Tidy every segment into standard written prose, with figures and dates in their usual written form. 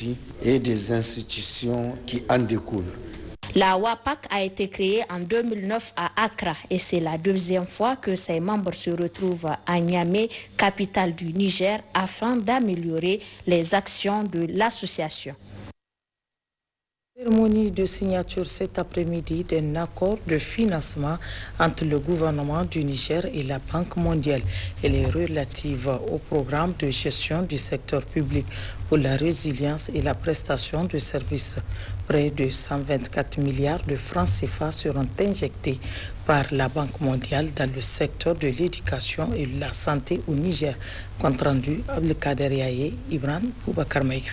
technologies et des institutions qui en découlent. La WAPAC a été créée en 2009 à Accra et c'est la deuxième fois que ses membres se retrouvent à Niamey, capitale du Niger, afin d'améliorer les actions de l'association. Cérémonie de signature cet après-midi d'un accord de financement entre le gouvernement du Niger et la Banque mondiale. Elle est relative au programme de gestion du secteur public pour la résilience et la prestation de services. Près de 124 milliards de francs CFA seront injectés par la Banque mondiale dans le secteur de l'éducation et de la santé au Niger. Compte rendu Abdelkader Yaye, Ibrahim Boubacar Maïga.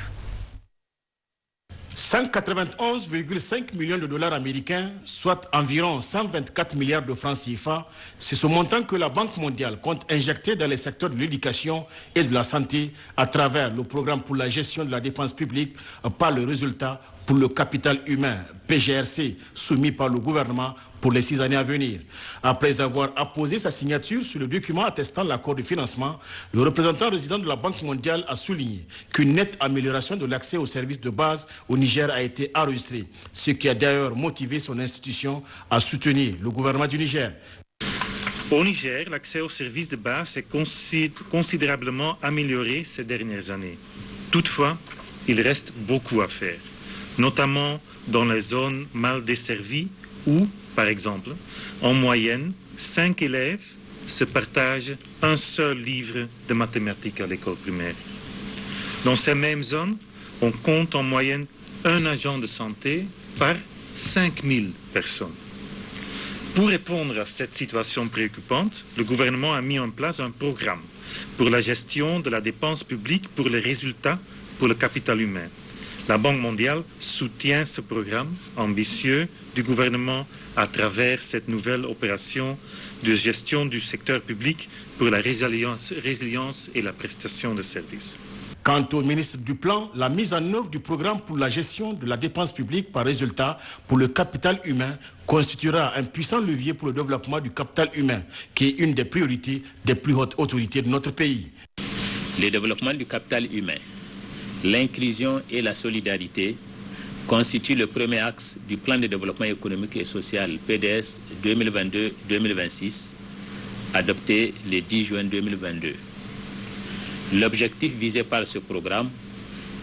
191,5 millions de dollars américains, soit environ 124 milliards de francs CFA, c'est ce montant que la Banque mondiale compte injecter dans les secteurs de l'éducation et de la santé à travers le programme pour la gestion de la dépense publique par le résultat pour le capital humain, PGRC, soumis par le gouvernement pour les 6 années à venir. Après avoir apposé sa signature sur le document attestant l'accord de financement, le représentant résident de la Banque mondiale a souligné qu'une nette amélioration de l'accès aux services de base au Niger a été enregistrée, ce qui a d'ailleurs motivé son institution à soutenir le gouvernement du Niger. Au Niger, l'accès aux services de base s'est considérablement amélioré ces dernières années. Toutefois, il reste beaucoup à faire, notamment dans les zones mal desservies où, par exemple, en moyenne, 5 élèves se partagent un seul livre de mathématiques à l'école primaire. Dans ces mêmes zones, on compte en moyenne un agent de santé par 5000 personnes. Pour répondre à cette situation préoccupante, le gouvernement a mis en place un programme pour la gestion de la dépense publique pour les résultats pour le capital humain. La Banque mondiale soutient ce programme ambitieux du gouvernement à travers cette nouvelle opération de gestion du secteur public pour la résilience et la prestation de services. Quant au ministre du Plan, la mise en œuvre du programme pour la gestion de la dépense publique par résultat pour le capital humain constituera un puissant levier pour le développement du capital humain, qui est une des priorités des plus hautes autorités de notre pays. Le développement du capital humain, l'inclusion et la solidarité constituent le premier axe du plan de développement économique et social PDS 2022-2026, adopté le 10 juin 2022. L'objectif visé par ce programme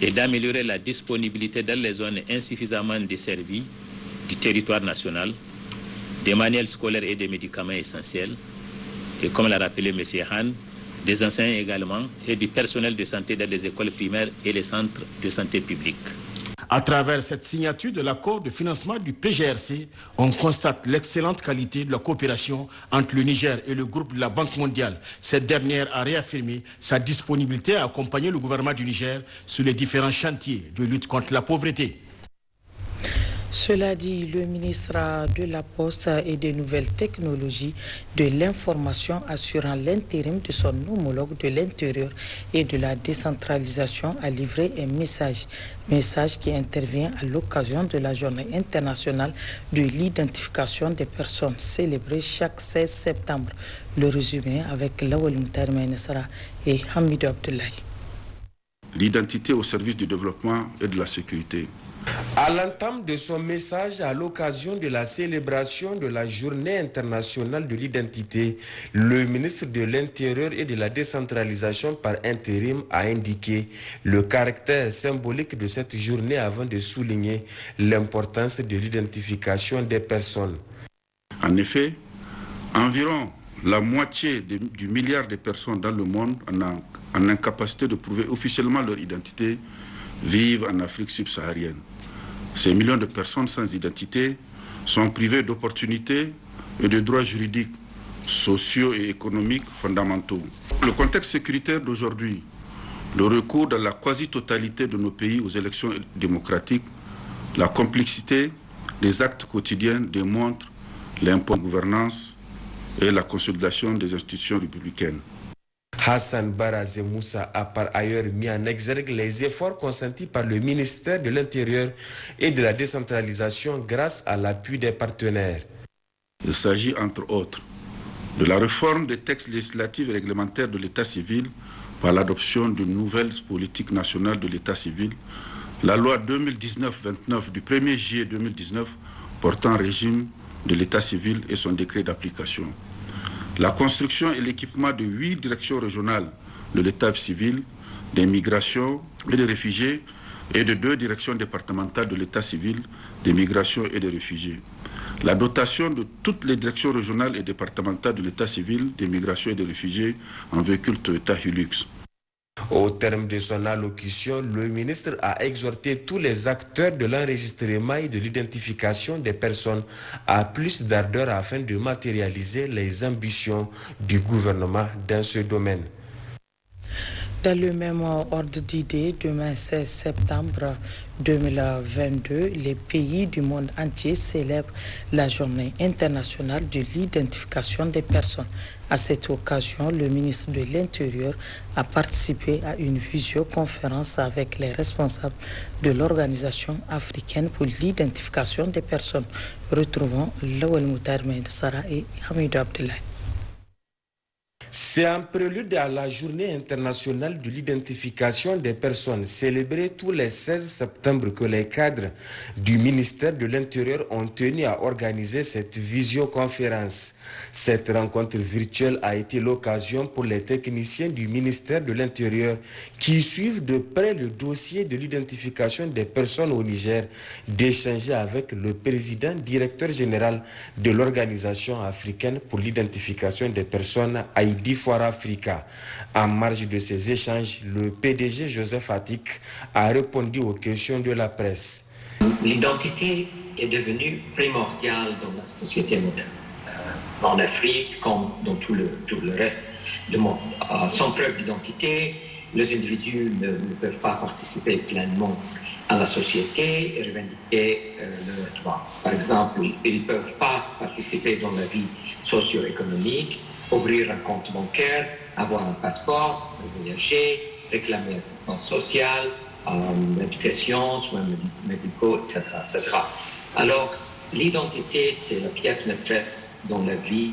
est d'améliorer la disponibilité dans les zones insuffisamment desservies du territoire national, des manuels scolaires et des médicaments essentiels, et comme l'a rappelé M. Han, des enseignants également et du personnel de santé dans les écoles primaires et les centres de santé publique. À travers cette signature de l'accord de financement du PGRC, on constate l'excellente qualité de la coopération entre le Niger et le groupe de la Banque mondiale. Cette dernière a réaffirmé sa disponibilité à accompagner le gouvernement du Niger sur les différents chantiers de lutte contre la pauvreté. Cela dit, le ministre de la Poste et des Nouvelles Technologies de l'Information assurant l'intérim de son homologue de l'Intérieur et de la décentralisation a livré un message qui intervient à l'occasion de la Journée internationale de l'identification des personnes célébrée chaque 16 septembre. Le résumé avec Lawal Moutar Menesara et Hamidou Abdoulaye. L'identité au service du développement et de la sécurité. À l'entame de son message à l'occasion de la célébration de la Journée internationale de l'identité, le ministre de l'Intérieur et de la décentralisation par intérim a indiqué le caractère symbolique de cette journée avant de souligner l'importance de l'identification des personnes. En effet, environ la moitié du milliard de personnes dans le monde en incapacité de prouver officiellement leur identité vivent en Afrique subsaharienne. Ces millions de personnes sans identité sont privées d'opportunités et de droits juridiques, sociaux et économiques fondamentaux. Le contexte sécuritaire d'aujourd'hui, le recours dans la quasi-totalité de nos pays aux élections démocratiques, la complexité des actes quotidiens démontrent l'impôt de gouvernance et la consolidation des institutions républicaines. Hassan Barazé Moussa a par ailleurs mis en exergue les efforts consentis par le ministère de l'Intérieur et de la décentralisation grâce à l'appui des partenaires. Il s'agit entre autres de la réforme des textes législatifs et réglementaires de l'état civil par l'adoption d'une nouvelle politique nationale de l'état civil la loi 2019-29 du 1er juillet 2019 portant régime de l'état civil et son décret d'application. La construction et l'équipement de 8 directions régionales de l'état civil, des migrations et des réfugiés et de 2 directions départementales de l'état civil, des migrations et des réfugiés. La dotation de toutes les directions régionales et départementales de l'état civil, des migrations et des réfugiés en véhicules Toyota Hilux. Au terme de son allocution, le ministre a exhorté tous les acteurs de l'enregistrement et de l'identification des personnes à plus d'ardeur afin de matérialiser les ambitions du gouvernement dans ce domaine. Dans le même ordre d'idées, demain 16 septembre 2022, les pays du monde entier célèbrent la journée internationale de l'identification des personnes. À cette occasion, le ministre de l'Intérieur a participé à une visioconférence avec les responsables de l'Organisation africaine pour l'identification des personnes. Retrouvons Lawal Moutarmed Sarah et Hamidou Abdoulaye. C'est un prélude à la journée internationale de l'identification des personnes célébrée tous les 16 septembre que les cadres du ministère de l'Intérieur ont tenu à organiser cette visioconférence. Cette rencontre virtuelle a été l'occasion pour les techniciens du ministère de l'Intérieur qui suivent de près le dossier de l'identification des personnes au Niger d'échanger avec le président directeur général de l'Organisation africaine pour l'identification des personnes Heidi For Africa. En marge de ces échanges, le PDG Joseph Atik a répondu aux questions de la presse. L'identité est devenue primordiale dans la société moderne. En Afrique, comme dans tout le reste du monde. Sans preuve d'identité, les individus ne peuvent pas participer pleinement à la société et revendiquer leurs droits. Par exemple, ils ne peuvent pas participer dans la vie socio-économique, ouvrir un compte bancaire, avoir un passeport, voyager, réclamer assistance sociale, l'éducation, soins médicaux, etc., etc. Alors, l'identité, c'est la pièce maîtresse dans la vie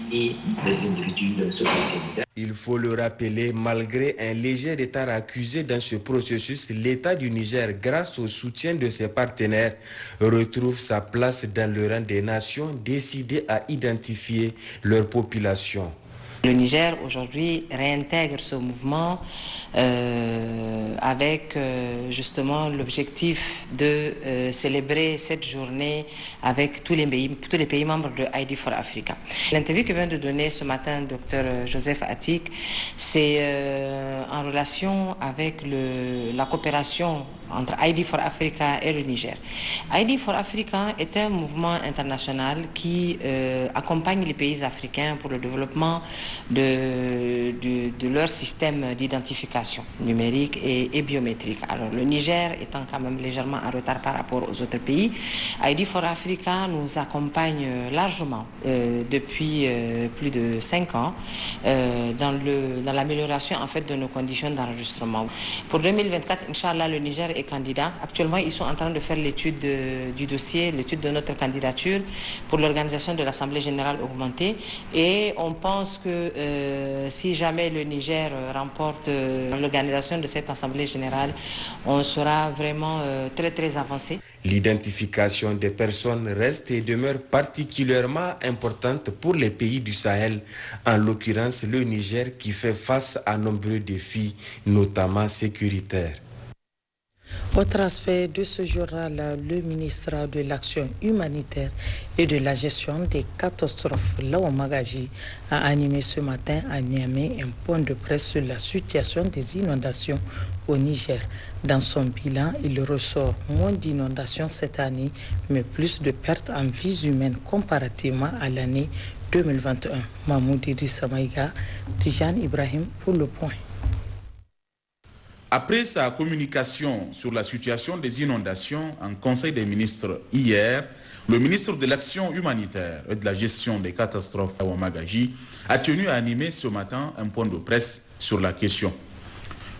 des individus de la société moderne. Il faut le rappeler, malgré un léger retard accusé dans ce processus, l'État du Niger, grâce au soutien de ses partenaires, retrouve sa place dans le rang des nations décidées à identifier leur population. Le Niger aujourd'hui réintègre ce mouvement avec justement l'objectif de célébrer cette journée avec tous les pays membres de Heidi For Africa. L'interview que vient de donner ce matin Dr Joseph Atik, c'est en relation avec la coopération entre Heidi For Africa et le Niger. Heidi For Africa est un mouvement international qui accompagne les pays africains pour le développement de leur système d'identification numérique et biométrique. Alors le Niger étant quand même légèrement en retard par rapport aux autres pays, Heidi For Africa nous accompagne largement depuis plus de 5 ans dans l'amélioration en fait de nos conditions d'enregistrement. Pour 2024, Inch'Allah, le Niger est candidat. Actuellement, ils sont en train de faire l'étude du dossier, l'étude de notre candidature pour l'organisation de l'Assemblée générale augmentée. Et on pense que si jamais le Niger remporte l'organisation de cette Assemblée générale, on sera vraiment très très avancé. L'identification des personnes reste et demeure particulièrement importante pour les pays du Sahel, en l'occurrence le Niger qui fait face à nombreux défis, notamment sécuritaires. Autre aspect de ce journal, le ministre de l'Action humanitaire et de la gestion des catastrophes, Lawa Magaji, a animé ce matin à Niamey un point de presse sur la situation des inondations au Niger. Dans son bilan, il ressort moins d'inondations cette année, mais plus de pertes en vies humaines comparativement à l'année 2021. Mahmoud Idrissa Maïga, Tijane Ibrahim pour le point. Après sa communication sur la situation des inondations en Conseil des ministres hier, le ministre de l'Action humanitaire et de la gestion des catastrophes, Lawa Magaji, a tenu à animer ce matin un point de presse sur la question.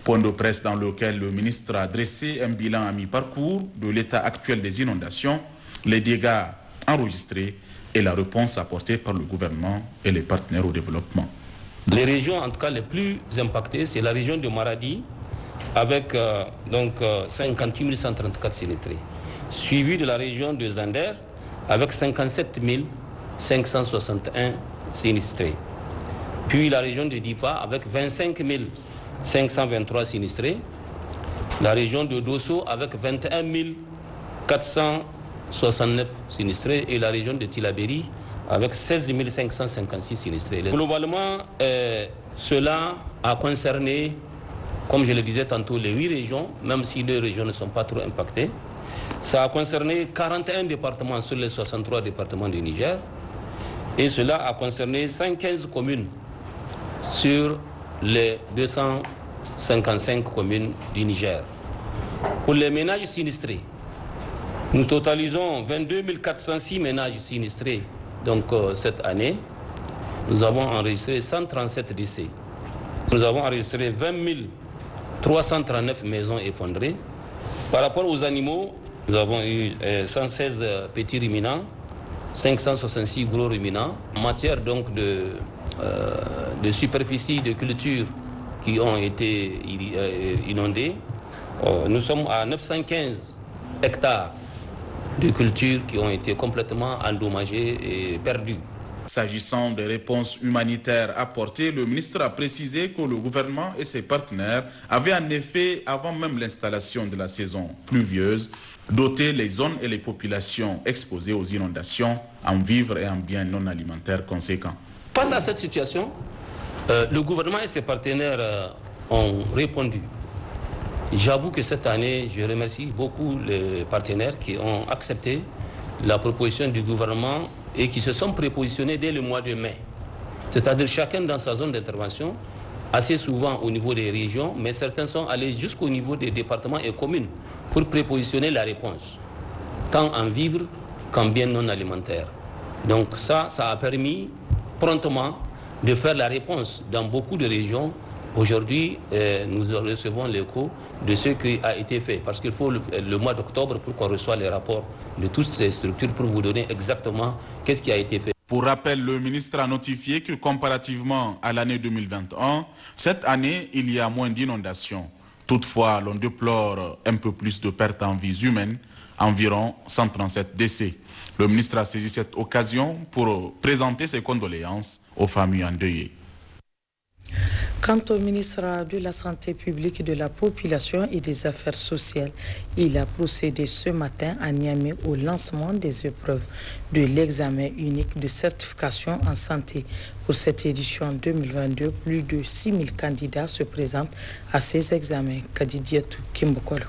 Point de presse dans lequel le ministre a dressé un bilan à mi-parcours de l'état actuel des inondations, les dégâts enregistrés et la réponse apportée par le gouvernement et les partenaires au développement. Les régions, en tout cas les plus impactées, c'est la région de Maradi, avec 58 134 sinistrés, suivi de la région de Zander avec 57 561 sinistrés, puis la région de Difa avec 25 523 sinistrés, la région de Dosso avec 21 469 sinistrés et la région de Tillabéri avec 16 556 sinistrés. Globalement, cela a concerné, comme je le disais tantôt, les 8 régions, même si les régions ne sont pas trop impactées. Ça a concerné 41 départements sur les 63 départements du Niger et cela a concerné 115 communes sur les 255 communes du Niger. Pour les ménages sinistrés, nous totalisons 22 406 ménages sinistrés. Donc cette année, nous avons enregistré 137 décès. Nous avons enregistré 20 339 maisons effondrées. Par rapport aux animaux, nous avons eu 116 petits ruminants, 566 gros ruminants. En matière donc de superficie de culture qui ont été inondées, nous sommes à 915 hectares de cultures qui ont été complètement endommagées et perdues. S'agissant des réponses humanitaires apportées, le ministre a précisé que le gouvernement et ses partenaires avaient en effet, avant même l'installation de la saison pluvieuse, doté les zones et les populations exposées aux inondations en vivres et en biens non alimentaires conséquents. Face à cette situation, le gouvernement et ses partenaires ont répondu. J'avoue que cette année, je remercie beaucoup les partenaires qui ont accepté la proposition du gouvernement et qui se sont prépositionnés dès le mois de mai. C'est-à-dire chacun dans sa zone d'intervention, assez souvent au niveau des régions, mais certains sont allés jusqu'au niveau des départements et communes pour prépositionner la réponse, tant en vivres qu'en biens non alimentaires. Donc ça a permis promptement de faire la réponse dans beaucoup de régions. Aujourd'hui, nous recevons l'écho de ce qui a été fait, parce qu'il faut le mois d'octobre pour qu'on reçoive les rapports de toutes ces structures pour vous donner exactement qu'est-ce qui a été fait. Pour rappel, le ministre a notifié que comparativement à l'année 2021, cette année, il y a moins d'inondations. Toutefois, l'on déplore un peu plus de pertes en vies humaines, environ 137 décès. Le ministre a saisi cette occasion pour présenter ses condoléances aux familles endeuillées. Quant au ministre de la Santé publique, de la Population et des Affaires sociales, il a procédé ce matin à Niamey au lancement des épreuves de l'examen unique de certification en santé. Pour cette édition 2022, plus de 6 000 candidats se présentent à ces examens. Kadidiatou Kimbokolo.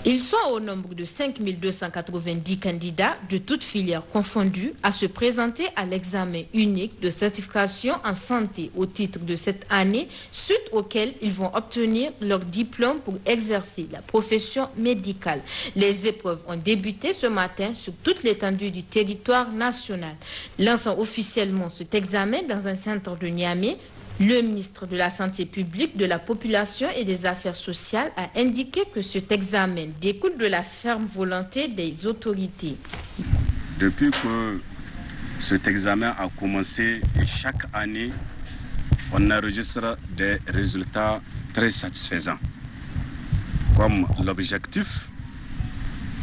Ils sont au nombre de 5 290 candidats de toutes filières confondues à se présenter à l'examen unique de certification en santé au titre de cette année, suite auquel ils vont obtenir leur diplôme pour exercer la profession médicale. Les épreuves ont débuté ce matin sur toute l'étendue du territoire national. Lançant officiellement cet examen dans un centre de Niamey, le ministre de la Santé publique, de la Population et des Affaires sociales a indiqué que cet examen découle de la ferme volonté des autorités. Depuis que cet examen a commencé, chaque année, on enregistre des résultats très satisfaisants. Comme l'objectif,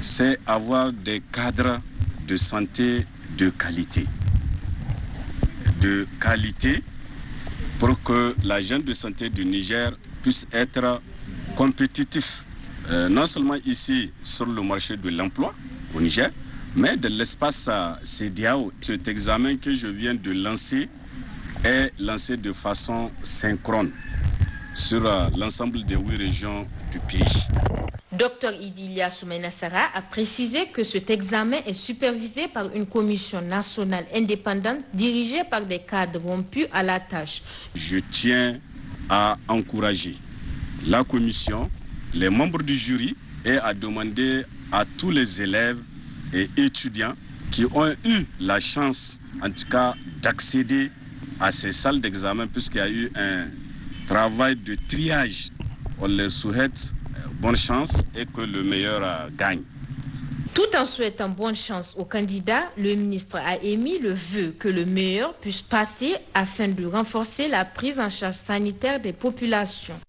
c'est avoir des cadres de santé de qualité. Pour que l'agent de santé du Niger puisse être compétitif, non seulement ici sur le marché de l'emploi au Niger, mais de l'espace CEDEAO. Cet examen que je viens de lancer est lancé de façon synchrone sur l'ensemble des 8 régions du pays. Dr Idilia Soumenassara a précisé que cet examen est supervisé par une commission nationale indépendante dirigée par des cadres rompus à la tâche. Je tiens à encourager la commission, les membres du jury et à demander à tous les élèves et étudiants qui ont eu la chance, en tout cas, d'accéder à ces salles d'examen, puisqu'il y a eu un travail de triage. On leur souhaite bonne chance et que le meilleur gagne. Tout en souhaitant bonne chance aux candidats, le ministre a émis le vœu que le meilleur puisse passer afin de renforcer la prise en charge sanitaire des populations.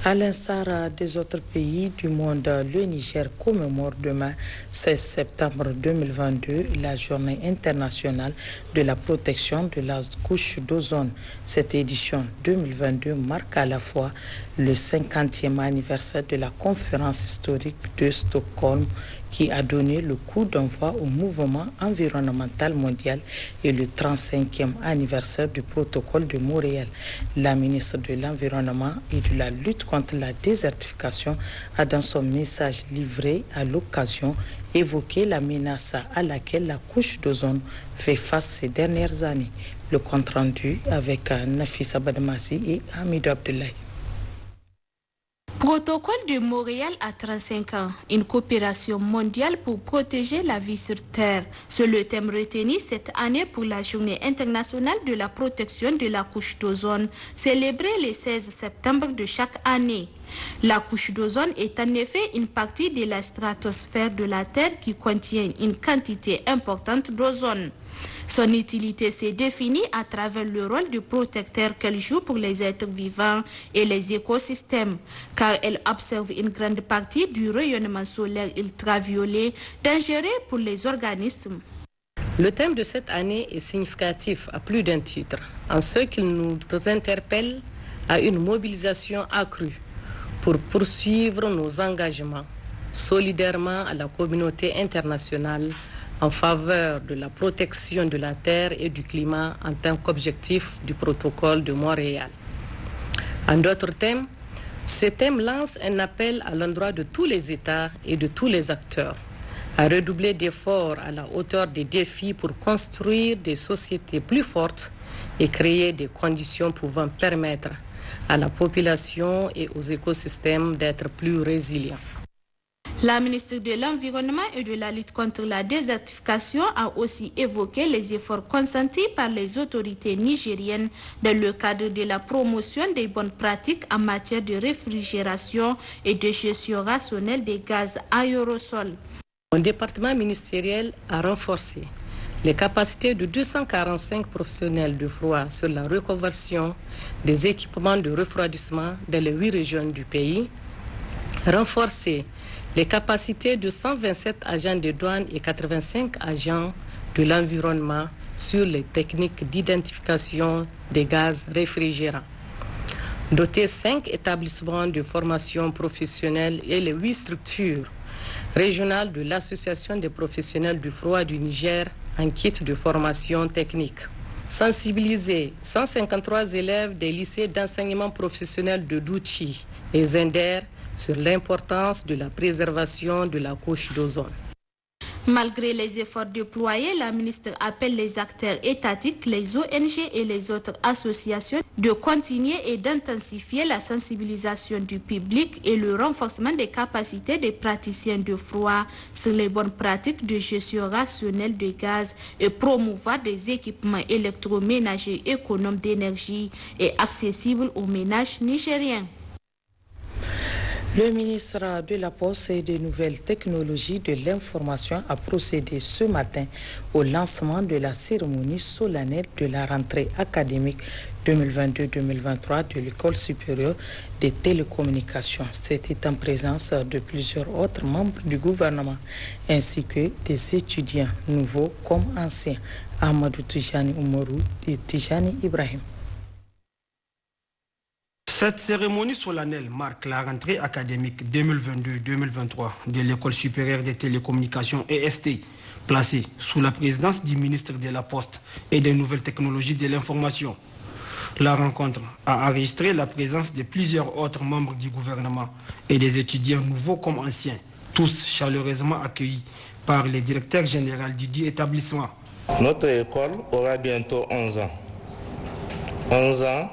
À l'instar des autres pays du monde, le Niger commémore demain, 16 septembre 2022, la journée internationale de la protection de la couche d'ozone. Cette édition 2022 marque à la fois le 50e anniversaire de la conférence historique de Stockholm qui a donné le coup d'envoi au mouvement environnemental mondial et le 35e anniversaire du protocole de Montréal. La ministre de l'Environnement et de la lutte contre la désertification a dans son message livré à l'occasion évoqué la menace à laquelle la couche d'ozone fait face ces dernières années. Le compte rendu avec Nafisa Badmassi et Hamidou Abdoulaye. Protocole de Montréal à 35 ans, une coopération mondiale pour protéger la vie sur Terre. C'est le thème retenu cette année pour la Journée internationale de la protection de la couche d'ozone, célébrée le 16 septembre de chaque année. La couche d'ozone est en effet une partie de la stratosphère de la Terre qui contient une quantité importante d'ozone. Son utilité s'est définie à travers le rôle de protecteur qu'elle joue pour les êtres vivants et les écosystèmes, car elle absorbe une grande partie du rayonnement solaire ultraviolet dangereux pour les organismes. Le thème de cette année est significatif à plus d'un titre, en ce qu'il nous interpelle à une mobilisation accrue pour poursuivre nos engagements solidairement à la communauté internationale en faveur de la protection de la terre et du climat en tant qu'objectif du protocole de Montréal. En d'autres termes, ce thème lance un appel à l'endroit de tous les États et de tous les acteurs à redoubler d'efforts à la hauteur des défis pour construire des sociétés plus fortes et créer des conditions pouvant permettre à la population et aux écosystèmes d'être plus résilients. La ministre de l'Environnement et de la lutte contre la désertification a aussi évoqué les efforts consentis par les autorités nigériennes dans le cadre de la promotion des bonnes pratiques en matière de réfrigération et de gestion rationnelle des gaz aérosols. Mon département ministériel a renforcé les capacités de 245 professionnels de froid sur la reconversion des équipements de refroidissement dans les 8 régions du pays, renforcé les capacités de 127 agents de douane et 85 agents de l'environnement sur les techniques d'identification des gaz réfrigérants. Doter 5 établissements de formation professionnelle et les 8 structures régionales de l'Association des professionnels du froid du Niger en kit de formation technique. Sensibiliser 153 élèves des lycées d'enseignement professionnel de Douchi et Zender sur l'importance de la préservation de la couche d'ozone. Malgré les efforts déployés, la ministre appelle les acteurs étatiques, les ONG et les autres associations de continuer et d'intensifier la sensibilisation du public et le renforcement des capacités des praticiens de froid sur les bonnes pratiques de gestion rationnelle de gaz et promouvoir des équipements électroménagers économes d'énergie et accessibles aux ménages nigériens. Le ministre de la Poste et des Nouvelles Technologies de l'Information a procédé ce matin au lancement de la cérémonie solennelle de la rentrée académique 2022-2023 de l'École supérieure des télécommunications. C'était en présence de plusieurs autres membres du gouvernement ainsi que des étudiants nouveaux comme anciens, Amadou Tijani Oumarou et Tijani Ibrahim. Cette cérémonie solennelle marque la rentrée académique 2022-2023 de l'École supérieure des télécommunications EST, placée sous la présidence du ministre de la Poste et des Nouvelles Technologies de l'Information. La rencontre a enregistré la présence de plusieurs autres membres du gouvernement et des étudiants nouveaux comme anciens, tous chaleureusement accueillis par le directeur général du dit établissement. Notre école aura bientôt 11 ans. 11 ans.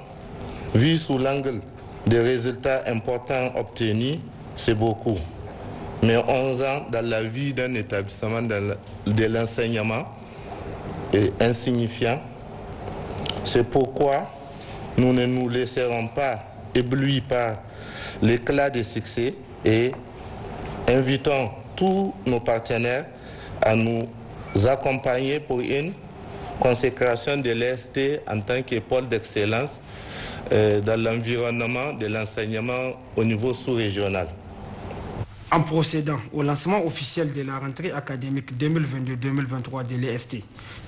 Vu sous l'angle des résultats importants obtenus, c'est beaucoup. Mais 11 ans dans la vie d'un établissement de l'enseignement est insignifiant. C'est pourquoi nous ne nous laisserons pas éblouir par l'éclat des succès et invitons tous nos partenaires à nous accompagner pour une consécration de l'EST en tant que pôle d'excellence dans l'environnement de l'enseignement au niveau sous-régional. En procédant au lancement officiel de la rentrée académique 2022-2023 de l'EST,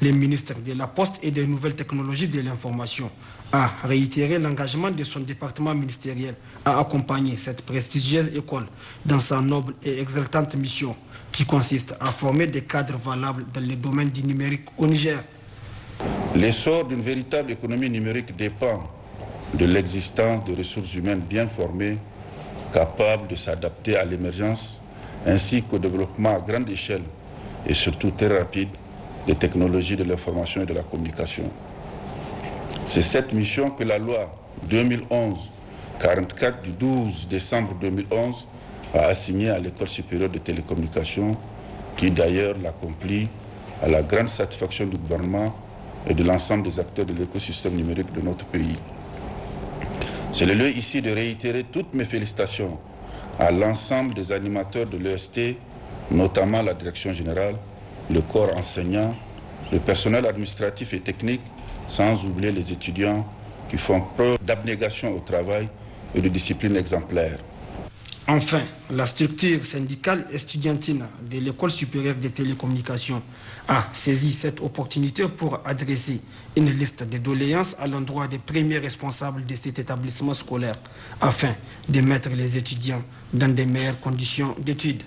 le ministre de la Poste et des Nouvelles Technologies de l'Information a réitéré l'engagement de son département ministériel à accompagner cette prestigieuse école dans sa noble et exaltante mission qui consiste à former des cadres valables dans le domaine du numérique au Niger. L'essor d'une véritable économie numérique dépend de l'existence de ressources humaines bien formées, capables de s'adapter à l'émergence ainsi qu'au développement à grande échelle et surtout très rapide des technologies de l'information et de la communication. C'est cette mission que la loi 2011-44 du 12 décembre 2011 a assignée à l'École supérieure de télécommunications qui d'ailleurs l'accomplit à la grande satisfaction du gouvernement et de l'ensemble des acteurs de l'écosystème numérique de notre pays. C'est le lieu ici de réitérer toutes mes félicitations à l'ensemble des animateurs de l'EST, notamment la direction générale, le corps enseignant, le personnel administratif et technique, sans oublier les étudiants qui font preuve d'abnégation au travail et de discipline exemplaire. Enfin, la structure syndicale estudiantine de l'École supérieure des télécommunications a saisi cette opportunité pour adresser une liste de doléances à l'endroit des premiers responsables de cet établissement scolaire afin de mettre les étudiants dans de meilleures conditions d'études.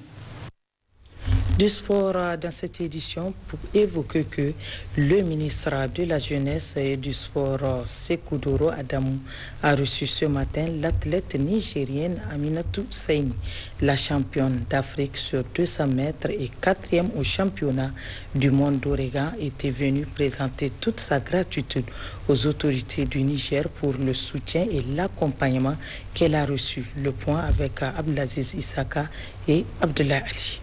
Du sport dans cette édition pour évoquer que le ministre de la Jeunesse et du Sport, Sékou Doro Adamou, a reçu ce matin l'athlète nigérienne Aminatou Saini. La championne d'Afrique sur 200 mètres et 4e au championnat du monde d'Oregon était venue présenter toute sa gratitude aux autorités du Niger pour le soutien et l'accompagnement qu'elle a reçu. Le point avec Abdelaziz Issaka et Abdoulaye Ali.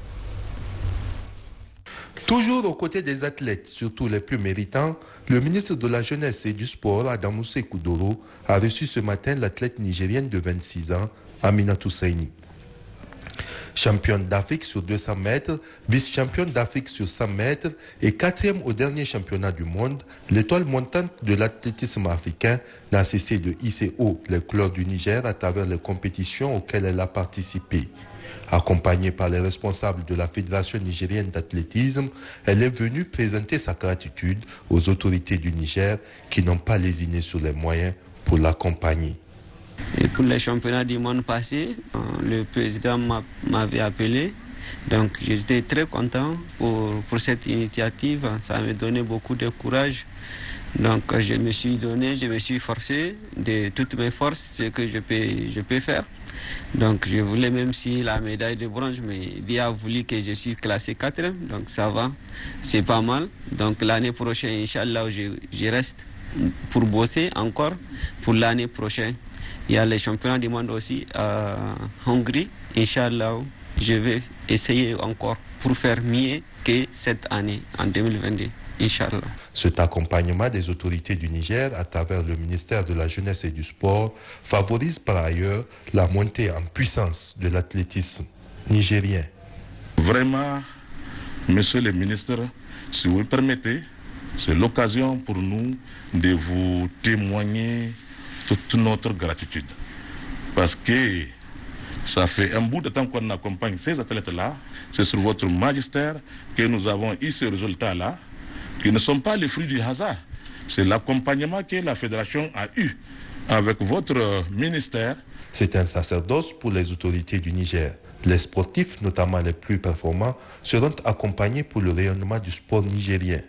Toujours aux côtés des athlètes, surtout les plus méritants, le ministre de la Jeunesse et du Sport, Adamou Sékou Doro, a reçu ce matin l'athlète nigérienne de 26 ans, Aminatou Saini. Championne d'Afrique sur 200 mètres, vice-championne d'Afrique sur 100 mètres et 4e au dernier championnat du monde, l'étoile montante de l'athlétisme africain n'a cessé de hisser haut les couleurs du Niger à travers les compétitions auxquelles elle a participé. Accompagnée par les responsables de la Fédération nigérienne d'athlétisme, elle est venue présenter sa gratitude aux autorités du Niger qui n'ont pas lésiné sur les moyens pour l'accompagner. Et pour les championnats du monde passé, le président m'avait appelé. Donc j'étais très content pour cette initiative. Ça m'a donné beaucoup de courage. Donc je me suis forcé de toutes mes forces, ce que je peux faire. Donc je voulais, même si la médaille de bronze, mais Dieu a voulu que je suis classé 4e, donc ça va, c'est pas mal. Donc l'année prochaine, Inch'Allah, je reste pour bosser encore pour l'année prochaine. Il y a les championnats du monde aussi à Hongrie. Inch'Allah, je vais essayer encore pour faire mieux que cette année, en 2022. Inch'Allah. Cet accompagnement des autorités du Niger à travers le ministère de la Jeunesse et du Sport favorise par ailleurs la montée en puissance de l'athlétisme nigérien. Vraiment, monsieur le ministre, si vous me permettez, c'est l'occasion pour nous de vous témoigner toute notre gratitude. Parce que ça fait un bout de temps qu'on accompagne ces athlètes-là. C'est sur votre magistère que nous avons eu ces résultats-là, qui ne sont pas les fruits du hasard. C'est l'accompagnement que la fédération a eu avec votre ministère. C'est un sacerdoce pour les autorités du Niger. Les sportifs, notamment les plus performants, seront accompagnés pour le rayonnement du sport nigérien.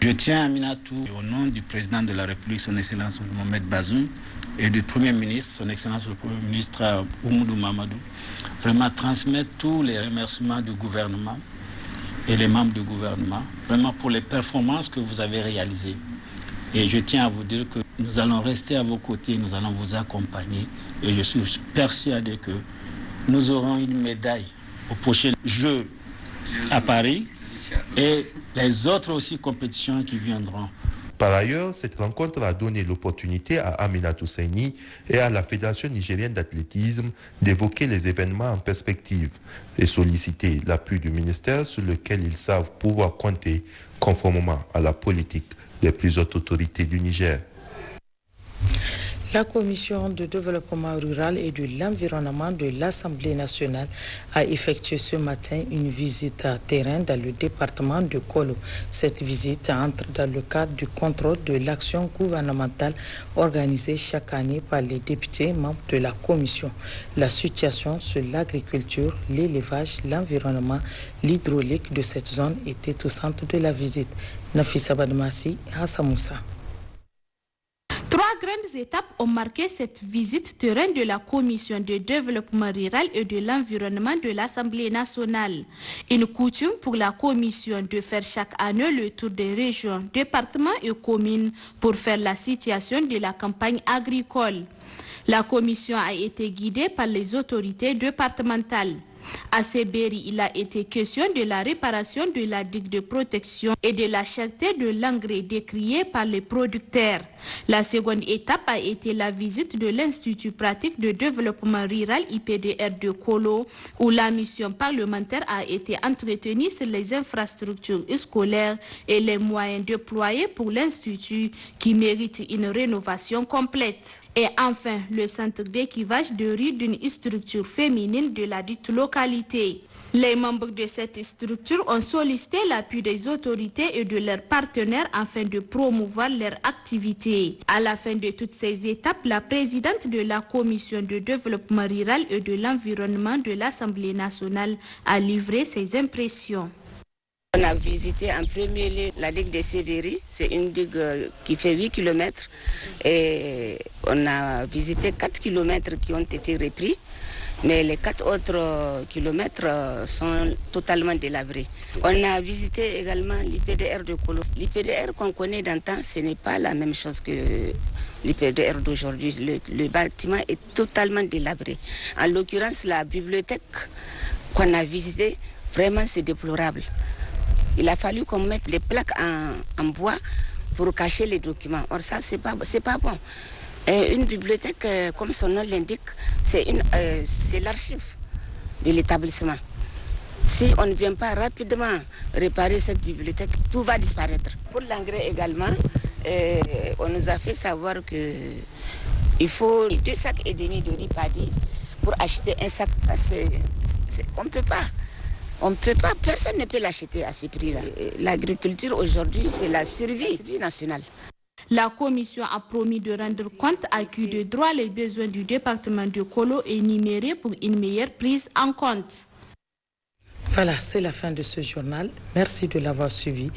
Je tiens à Aminatou, au nom du président de la République, son Excellence Mohamed Bazoum, et du Premier ministre, son Excellence le Premier ministre Oumoudou Mamadou, vraiment transmettre tous les remerciements du gouvernement et les membres du gouvernement, vraiment pour les performances que vous avez réalisées. Et je tiens à vous dire que nous allons rester à vos côtés, nous allons vous accompagner. Et je suis persuadé que nous aurons une médaille aux prochains Jeux à Paris et les autres aussi compétitions qui viendront. Par ailleurs, cette rencontre a donné l'opportunité à Aminatou Saini et à la Fédération nigérienne d'athlétisme d'évoquer les événements en perspective et solliciter l'appui du ministère sur lequel ils savent pouvoir compter conformément à la politique des plus hautes autorités du Niger. La Commission de développement rural et de l'environnement de l'Assemblée nationale a effectué ce matin une visite à terrain dans le département de Kolo. Cette visite entre dans le cadre du contrôle de l'action gouvernementale organisée chaque année par les députés membres de la Commission. La situation sur l'agriculture, l'élevage, l'environnement, l'hydraulique de cette zone était au centre de la visite. Nafisa Badmassi, Hassan Moussa. Trois grandes étapes ont marqué cette visite terrain de la Commission de développement rural et de l'environnement de l'Assemblée nationale. Une coutume pour la Commission de faire chaque année le tour des régions, départements et communes pour faire la situation de la campagne agricole. La Commission a été guidée par les autorités départementales. À Seberi, il a été question de la réparation de la digue de protection et de la cherté de l'engrais décrié par les producteurs. La seconde étape a été la visite de l'Institut pratique de développement rural IPDR de Kolo, où la mission parlementaire a été entretenue sur les infrastructures scolaires et les moyens déployés pour l'Institut qui mérite une rénovation complète. Et enfin, le centre d'équivage de riz d'une structure féminine de la dite localité. Les membres de cette structure ont sollicité l'appui des autorités et de leurs partenaires afin de promouvoir leur activité. À la fin de toutes ces étapes, la présidente de la Commission de développement rural et de l'environnement de l'Assemblée nationale a livré ses impressions. On a visité en premier lieu la digue de Seberi, c'est une digue qui fait 8 km et on a visité 4 km qui ont été repris, mais les 4 autres kilomètres sont totalement délabrés. On a visité également l'IPDR de Kolo. L'IPDR qu'on connaît d'antan, ce n'est pas la même chose que l'IPDR d'aujourd'hui. Le bâtiment est totalement délabré. En l'occurrence, la bibliothèque qu'on a visitée, vraiment c'est déplorable. Il a fallu qu'on mette les plaques en bois pour cacher les documents. Or ça, c'est pas bon. Une bibliothèque, comme son nom l'indique, c'est l'archive de l'établissement. Si on ne vient pas rapidement réparer cette bibliothèque, tout va disparaître. Pour l'engrais également, on nous a fait savoir qu'il faut 2,5 sacs de riz paddy pour acheter un sac. Ça, on ne peut pas. On ne peut pas, personne ne peut l'acheter à ce prix-là. L'agriculture aujourd'hui, c'est la survie nationale. La commission a promis de rendre compte à qui de droit les besoins du département de Kolo et énumérés pour une meilleure prise en compte. Voilà, c'est la fin de ce journal. Merci de l'avoir suivi.